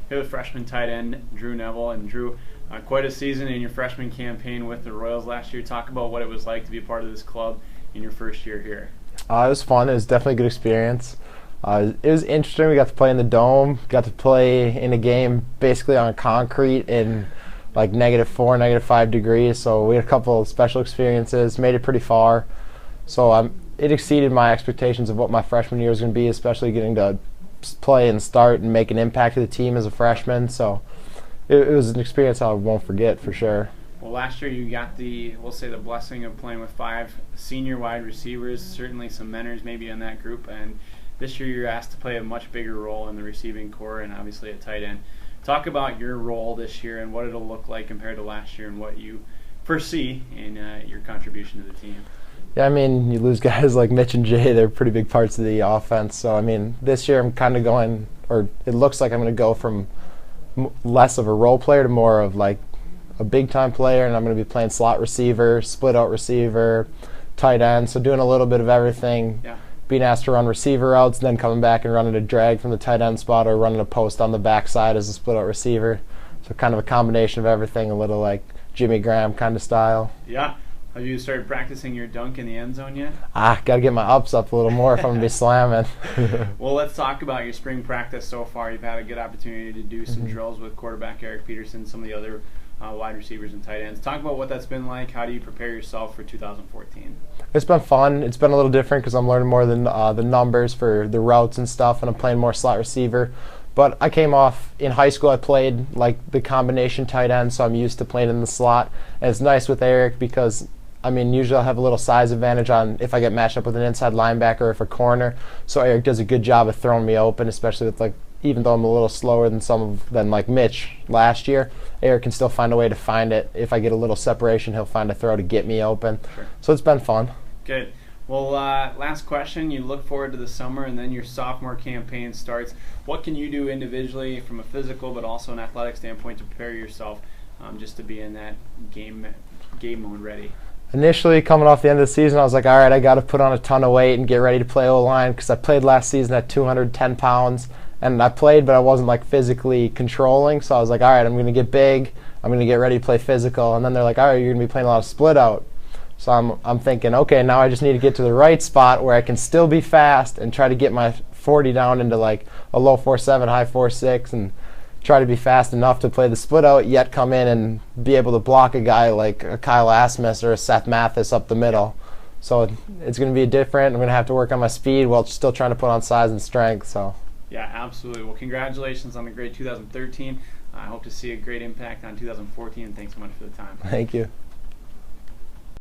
Here with freshman tight end Drew Neuville. And Drew, quite a season in your freshman campaign with the Royals last year. Talk about what it was like to be a part of this club in your first year here. It was fun. It was definitely a good experience. It was interesting. We got to play in the dome, got to play in a game basically on concrete in like -4, -5 degrees. So we had a couple of special experiences, made it pretty far. So it exceeded my expectations of what my freshman year was going to be, especially getting to play and start and make an impact to the team as a freshman. So it was an experience I won't forget for sure. Well, last year you got the blessing of playing with 5 senior wide receivers, certainly some mentors maybe in that group, and this year you're asked to play a much bigger role in the receiving core and obviously at tight end. Talk about your role this year and what it'll look like compared to last year and what you foresee in your contribution to the team. Yeah, I mean, you lose guys like Mitch and Jay, they're pretty big parts of the offense. So, I mean, this year I'm kind of going, or it looks like I'm going to go from less of a role player to more of like a big-time player, and I'm going to be playing slot receiver, split-out receiver, tight end, so doing a little bit of everything. Yeah. Being asked to run receiver routes, and then coming back and running a drag from the tight end spot or running a post on the backside as a split-out receiver. So kind of a combination of everything, a little like Jimmy Graham kind of style. Yeah. Have you started practicing your dunk in the end zone yet? Got to get my ups up a little more if I'm going to be slamming. Well, let's talk about your spring practice so far. You've had a good opportunity to do some drills with quarterback Eric Peterson, some of the other wide receivers and tight ends. Talk about what that's been like. How do you prepare yourself for 2014? It's been fun. It's been a little different because I'm learning more than the numbers for the routes and stuff, and I'm playing more slot receiver. But I came off in high school, I played like the combination tight end, so I'm used to playing in the slot. And it's nice with Eric because, I mean, usually I'll have a little size advantage on if I get matched up with an inside linebacker or if a corner. So Eric does a good job of throwing me open, especially with like, even though I'm a little slower than like Mitch last year, Eric can still find a way to find it. If I get a little separation, he'll find a throw to get me open. Sure. So it's been fun. Good. Well, last question. You look forward to the summer, and then your sophomore campaign starts. What can you do individually from a physical but also an athletic standpoint to prepare yourself just to be in that game mode ready? Initially, coming off the end of the season, I was like, all right, I got to put on a ton of weight and get ready to play O-line because I played last season at 210 pounds. And I played, but I wasn't like physically controlling. So I was like, all right, I'm going to get big. I'm going to get ready to play physical. And then they're like, all right, you're going to be playing a lot of split out. So I'm thinking, okay, now I just need to get to the right spot where I can still be fast and try to get my 40 down into like a low 4.7, high 4.6, and try to be fast enough to play the split out, yet come in and be able to block a guy like a Kyle Asmus or a Seth Mathis up the middle. So it's going to be different. I'm going to have to work on my speed while still trying to put on size and strength. So. Yeah, absolutely. Well, congratulations on the great 2013. I hope to see a great impact on 2014, and thanks so much for the time. Thank you.